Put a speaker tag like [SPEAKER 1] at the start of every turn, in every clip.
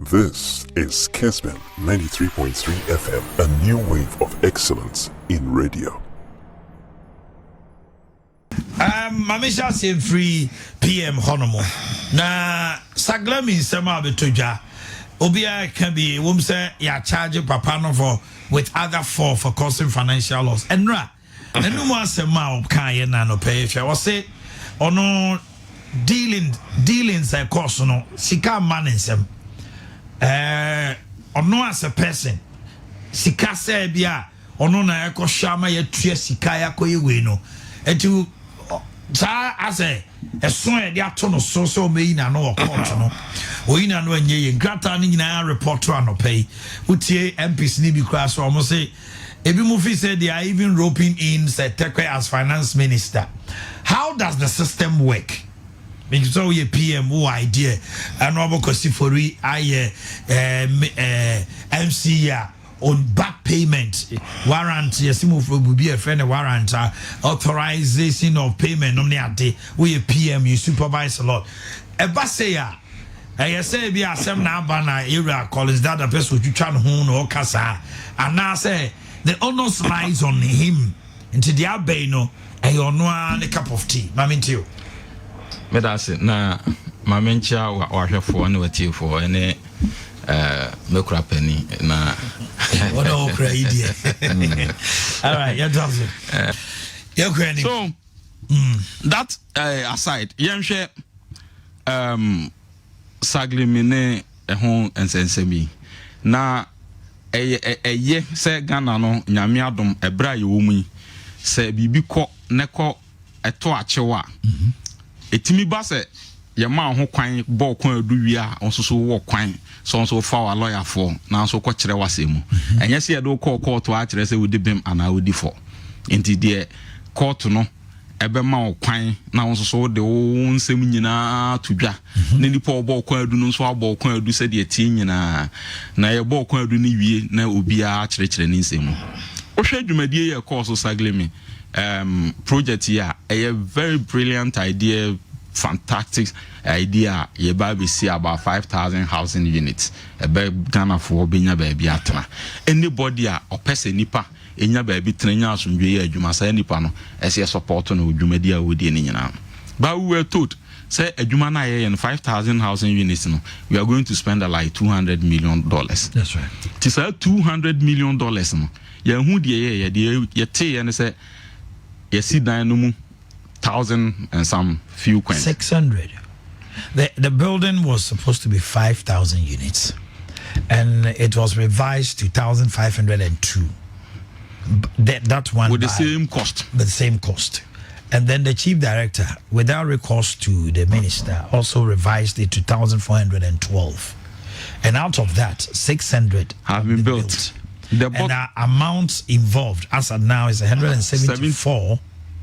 [SPEAKER 1] This is Kessben 93.3 FM, a new wave of excellence in radio.
[SPEAKER 2] Mamisha say free PM Honomo. Na Saglemi sema betoja. Obia can be say ya charge papa no for with other four for causing financial loss. Enra. Enu mo asema obkan na no pay if I say ono dealing say course no sika manisem. Ono as a person sika say bia ono na eko shama ye tua sika ya koye no etu sa ase eson e dia to no so meyi na no court no oyina no anye ye grata ni nyina report to anopai utie MPs ni bi kra so omo say ebi mu fi say they are even roping in Tekwe as finance minister. How does the system work? Because so ye PM who idea and no because for MCA on back payment warrant yes move will be a friend warrant authorization of payment no ade we PM you supervise a lot eba say ya say be asem na aba na area college that the person you try no no kasa and now say the onus lies on him into the abbey no e ono a cup of tea mama ntio
[SPEAKER 3] me da say na mama ntia wa hwefo na watie for ene mekura penny na
[SPEAKER 2] what all crazy. All right, you're talking. You're crazy.
[SPEAKER 4] So that aside, yenhwe Saglemi ne ho ensensemi na eye se Ghana no nyame adom ebra ye wo mu se bibi kɔ ne kɔ eto achewa etimi ba se ye ma ho kwan bɔ kwan adu wi a onso so wɔ kwan so fa wa lawyer for na so ko kire wasemu enye se ye do call court wa kire se we di bem ana we di for enti de court no ebe ma okwan na onso so de wo nsem nyina tudwa ne nipa obo kwan adu no so abo kwan adu se de tie nyina na ye bo kwan adu ni wie na obi a kire ni nsemu o hwe dwumadie ye course Saglemi project here a very brilliant idea, fantastic idea. Ye baby see about 5,000 housing units. A baby Ghana for binya baby atna. Anybody or person nipa enya baby trenya sunjwe ya juma sa nipa no ese support no dwumadia wodi ni nyina. But we were told say adwuma na ye 5,000 housing units no we are going to spend like $200 million.
[SPEAKER 2] That's right.
[SPEAKER 3] Ti say $200 million no. Ye hu de ye te ye say ye see dan no mu 1,000 and some few coins.
[SPEAKER 2] 600. The building was supposed to be 5,000 units, and it was revised to 1,502. That one
[SPEAKER 3] with the same cost.
[SPEAKER 2] With the same cost, and then the chief director, without recourse to the minister, also revised it to 1,412. And out of that, 600
[SPEAKER 3] have been built.
[SPEAKER 2] And the amount involved as of now is 174.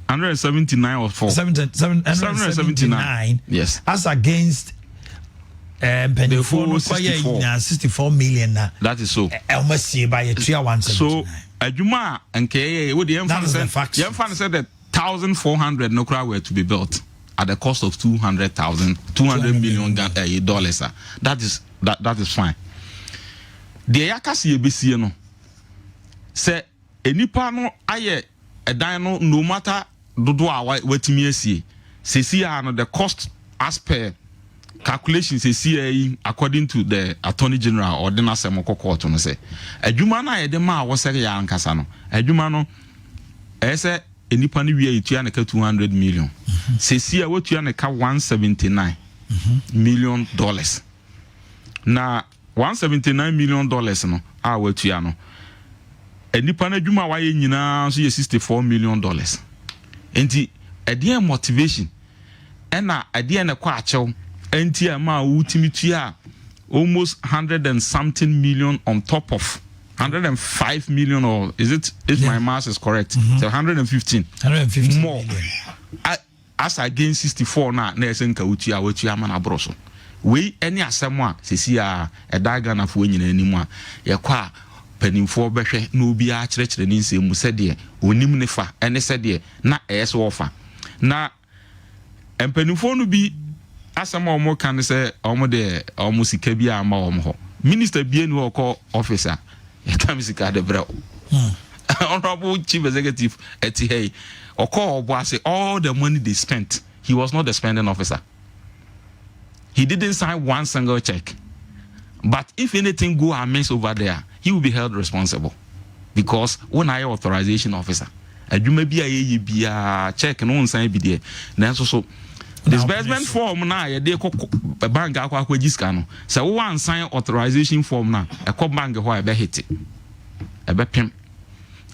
[SPEAKER 3] 179 or 4.
[SPEAKER 2] 779.
[SPEAKER 3] Yes.
[SPEAKER 2] As against
[SPEAKER 3] the full
[SPEAKER 2] 64 million.
[SPEAKER 3] That is so.
[SPEAKER 2] Almost see by a 179.
[SPEAKER 3] So Ajuma and KA would the fan said that 1,400 no crowd were to be built at the cost of $200 million dollars. That is fine. The yakasi ebisi no say enipa no aye edan no matter dodo a watimi asie sesi no the cost as per calculations sesi according to the attorney general or the nasem court no say adwuma na ye de ma wo say ya nkasa no adwuma no say enipa no wie etua na ka 200 million sesi a watua na ka 179 million dollars na $179 million no a watua no enipa na adwuma wa ye nyina so ye $64 million enti edie motivation ena edie na kwa achew enti ama wutimi tua almost 100 and something million on top of 105 million, or is it if my math is correct? So 115 more as against 64 na esenka wutua mana broso we any asemwa sesi a edaga na fo nyina animu a yekwa panimfo behwe na obi a kyerɛkyerɛ ne nsɛm sɛdeɛ onim ne fa ɛne sɛdeɛ na ɛyɛ so ofa na panimfo no bi asɛm a ɔmo kan sɛ ɔmo de ɔmo sika bi ama ɔmo ho minister bien who call officer Ekamsika de Brel. Honorable Chief Executive Eti or call say all the money they spent, he was not the spending officer. He didn't sign one single check. But if anything go amiss over there, he will be held responsible. Because when I authorization officer, you may be a check and one sign be there. Then so disbursement form now, they call bank akwa so one sign authorization form now, a call bank who be hit it. A be pim.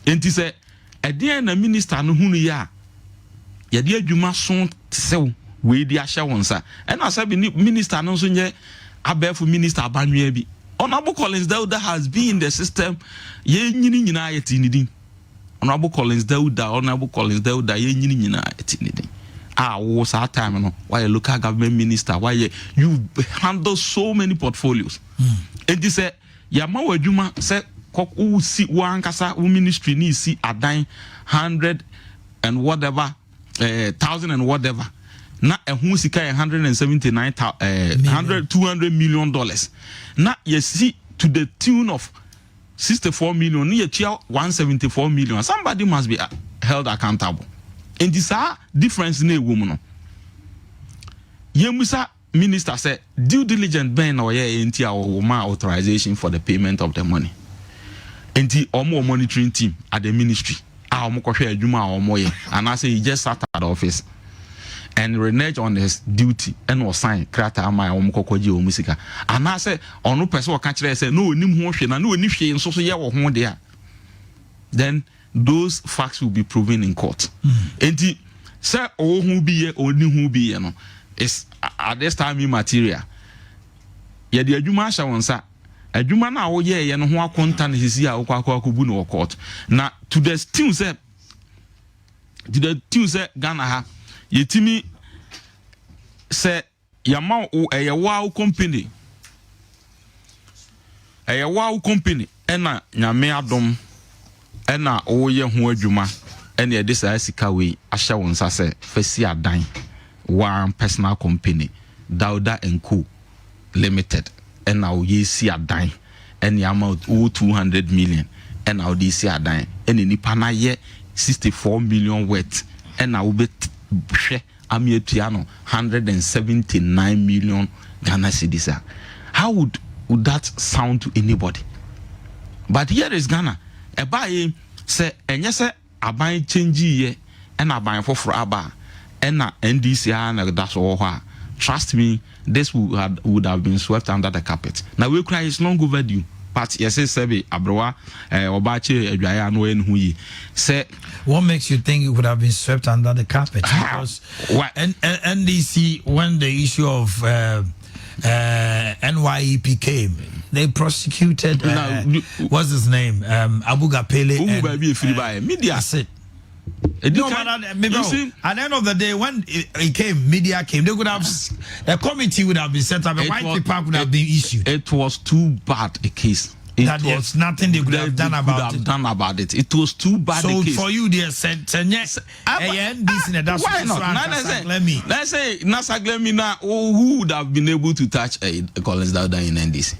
[SPEAKER 3] And he said, at the end, the minister no who ya. Ya dear Juma son so we the asha onsa. And I said, minister no so nye abefu minister abanwe bi. Honorable Collins Dauda has been in the system. Ye nyini nyina yeti nidin. Honorable Collins Dauda ye nyini nyina yeti nidin. Was our time no. Why a local government minister? Why you handle so many portfolios? And he said, Yama Juma said. Who see one kasa ministry ni see a dime 100 and whatever 1,000 and whatever na who see 179 $200 million na you see to the tune of 64 million ni 174 million. Somebody must be held accountable. And this difference in a woman. Yemusa minister said due diligence ben or into our authorization for the payment of the money. And the monitoring team at the ministry. And I say he just sat at the office and reneged on his duty and was signed. And I say, on no person catch say no no so there. Then those facts will be proven in court. And the say oh who be only who be is at this time immaterial. Yeah, the Juma Shawansa. Adwuma na wo ye no ho akonta na sisi a okwa kubu no court na to the tune say Ghana ha yetimi say yama wow company ena nyame adom ena wo ye ho adwuma ena ye dis sika we ahya won sa say fasi adan one personal company Dauda & Co Limited. And now ye see a dime, and the amount 200 million, and now they see a dime, and in Nipana ye 64 million worth, and now be Amietiano 179 million Ghana cedis. How would that sound to anybody? But here is Ghana. A buy say, and yes, a buy change ye, and a buy for Abba, and a NDC, and that's all. Trust me, this would have been swept under the carpet. Now we cry is long overdue. But yes, Sebi Abroa Obache Ejaya no Hui say
[SPEAKER 2] what makes you think it would have been swept under the carpet? Because NDC, when the issue of NYEP came, they prosecuted what's his name? Abu Gapele media said. No, but at the end of the day, when it came, media came, they could have a committee would have been set up, a white paper would have been issued.
[SPEAKER 3] It was too bad a case.
[SPEAKER 2] That there's nothing they could have done about it.
[SPEAKER 3] It was too bad a case.
[SPEAKER 2] So for you, dear, yes,
[SPEAKER 3] why not? Let's say Saglemi now, who would have been able to touch Collins Dauda in NDC?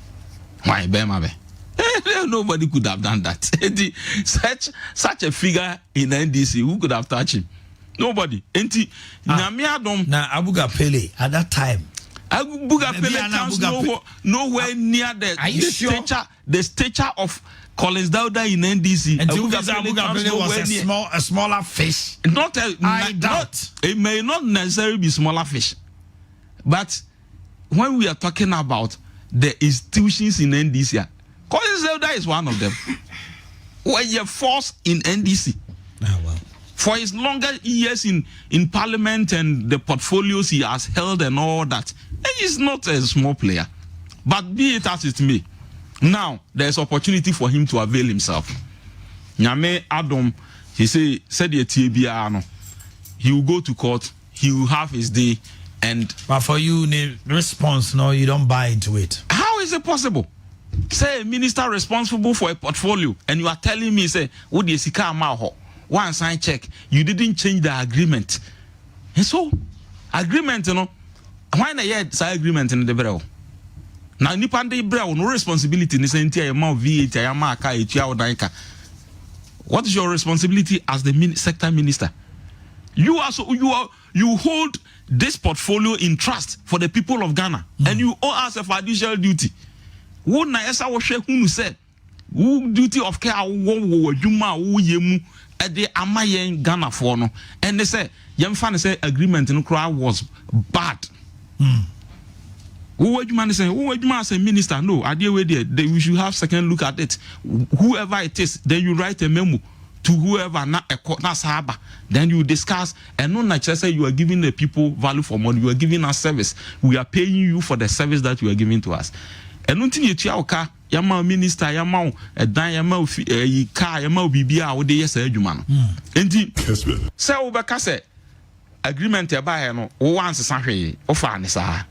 [SPEAKER 3] Why, Bemabe? Nobody could have done that. Such a figure in NDC, who could have touched him? Nobody.
[SPEAKER 2] Now Abu Gapele at that time.
[SPEAKER 3] Abu Gapele comes nowhere near the stature of Collins Dauda in NDC.
[SPEAKER 2] And Abu Gapele was a smaller fish.
[SPEAKER 3] I doubt. It may not necessarily be smaller fish. But when we are talking about the institutions in NDC, Collins Dauda is one of them. Were you force in NDC?
[SPEAKER 2] Oh, well.
[SPEAKER 3] For his longer years in parliament and the portfolios he has held and all that, he's not a small player. But be it as it may, now there's opportunity for him to avail himself. Nyame Adam, he said he will go to court, he will have his day,
[SPEAKER 2] but for you, the response, no, you don't buy into it.
[SPEAKER 3] How is it possible? Say a minister responsible for a portfolio, and you are telling me, say, what is the one sign check? You didn't change the agreement. And so, agreement, why not yet say agreement in the bureau? na nipa de bra no responsibility ni senti ya ma VAT ya ma aka etua odanka. What is your responsibility as the sector minister? You hold this portfolio in trust for the people of Ghana, and you owe us a fiduciary duty. Wo na esa wo hwe hunu say wo duty of care wo adwuma wo yemu e de amayen Ghana for no, and they say yemfa ne say agreement no kra was bad. Who would you say? Who would you say, minister? No, idea we there. We should have second look at it. Whoever it is, then you write a memo to whoever not sahaba. Then you discuss, and not naturally say you are giving the people value for money. You are giving us service. We are paying you for the service that you are giving to us. And nothing you car, yama minister, yama a dan yama car, yama bibia or the yes man. And
[SPEAKER 1] Kessben.
[SPEAKER 3] Say over agreement by no once Saturday offer nisa.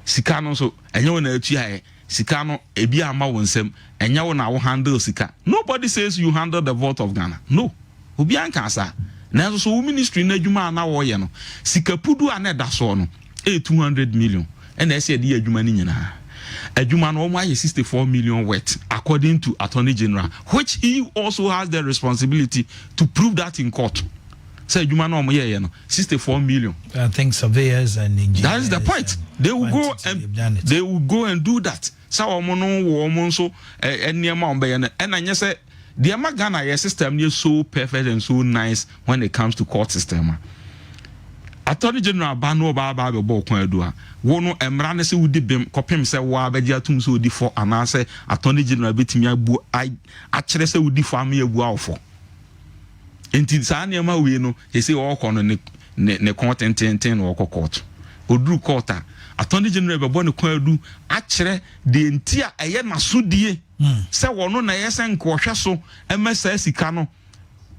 [SPEAKER 3] Sika no so enye na atua sika no ebi ama wonsem enye wo na wo handle sika. Nobody says you handle the vote of Ghana. No. Obi anka asa. Na so wo ministry na adwuma na wo ye no. Sika pudu ana da so no 200 million. And ese de adwuma ni nyina. Adwuma no mo aye 64 million worth according to Attorney General, which he also has the responsibility to prove that in court. Say you man 64 million.
[SPEAKER 2] I think surveyors and engineers.
[SPEAKER 3] That is the point. They will go and do that. So woman so any amount and I say the Ghana system is so perfect and so nice when it comes to court system. Attorney General Bano Baba Bokwa Wono Emrane se would be copim say wa bejatum so di for and I say Attorney General Bitimia bu I actually say would differ me a wow for. Enti saa nneema we no ese wo kɔ no ne content no wo court oduru court a Attorney General bɛbɔ ne kwan adu akyerɛ de enti a ɛyɛ nasodie sɛ wɔno na yɛsɛ nkɔhwɛ so ɛmɛsa sika no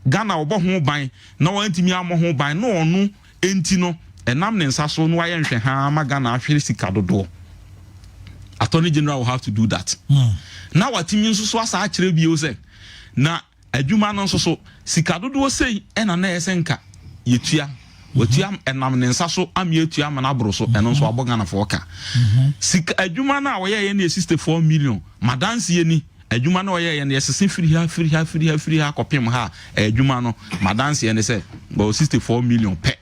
[SPEAKER 3] Ghana wɔbɔ ho ban na wɔntimi amɔ ho ban no ɔno enti no ɛnam ne nsa so no ayɛ nhwɛ ha ma Ghana ahwere sika dodo. Attorney General will have to do that. Na watimi nso so asa akyerɛ bio sɛ na adwuma no nso so sika dodo sei ena na yesenka yetua watua enam ne nsa so am yetua ma na boro so eno nso aboga na foka sika adwuma na wo ye na 64 million madanse ye ni adwuma na wo ye na yesese firi ha kopim ha adwuma no madanse ye ne se 64 million pe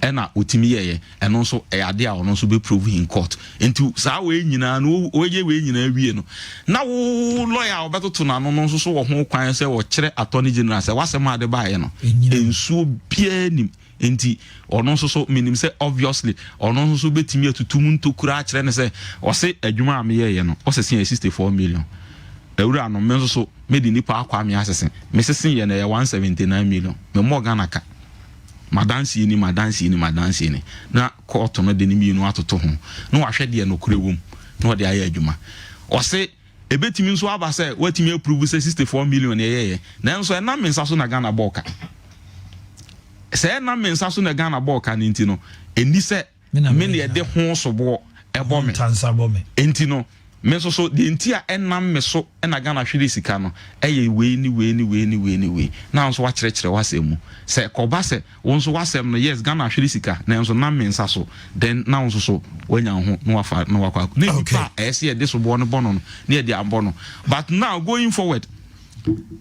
[SPEAKER 3] ena otimi ye eno nso ade a ono nso be prove in court enti saa we nyina no oye we nyina wie no na wo lawyer obetoto na no nso so wo ho kwan se wo kire Attorney General se wasem ade ba ye no ensuo bia nim enti ono nso so minim se obviously ono nso so betimi atutum ntokura kire ne se o se adwuma am ye no o se 64 million ewura no me nso so me di nipa akwa me asese me sesen ye na 179 million me mo Ghana ka madansi ni na court no de ni mienu atoto ho na wahwe de no kurewom na ode aye adwuma o se ebetimi nso aba se watimi approve 64 million ye na nso na mensa so na Ghana boka se na mensa so na Ghana boka ni enti no eni se me ne de ho sobo ebo me enti no me so de enti a enam me so na Ghana hwere sika no eye we ni na nso wa kire wasemu se koba se wonso wasem no yes Ghana hwere sika na nso na mensa so then na nso so wanya ho no wafa no wakwa na nipa ese ye de so bo no bono no na ye de ambo no. But now going forward,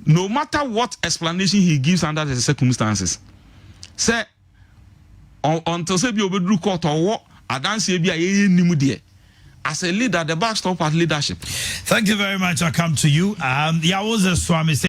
[SPEAKER 3] no matter what explanation he gives under the circumstances, say until say bi obedru court or adanse bi a ye nimu de as a leader, the backstop at leadership.
[SPEAKER 2] Thank you very much. I come to you. Yeah, I was a Swami.